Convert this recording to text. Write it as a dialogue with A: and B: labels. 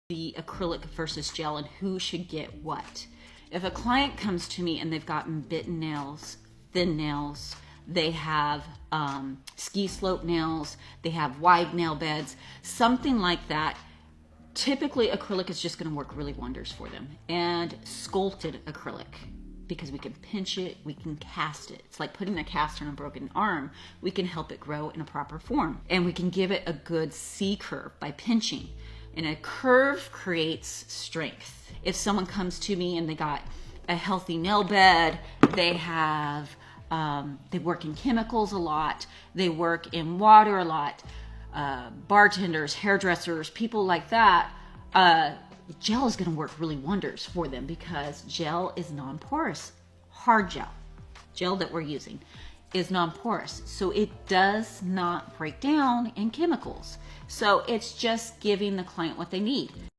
A: the acrylic versus gel and who should get what. If a client comes to me and they've gotten bitten nails, thin nails, they have ski slope nails, they have wide nail beds, something like that, typically acrylic is just going to work really wonders for them. And sculpted acrylic, because we can pinch it, we can cast it. It's like putting a cast on a broken arm. We can help it grow in a proper form. And we can give it a good C curve by pinching. And a curve creates strength. If someone comes to me and they got a healthy nail bed, they have, they work in chemicals a lot, they work in water a lot, bartenders, hairdressers, people like that, gel is going to work really wonders for them because gel is non-porous. Hard gel that we're using is non-porous, so it does not break down in chemicals. So it's just giving the client what they need.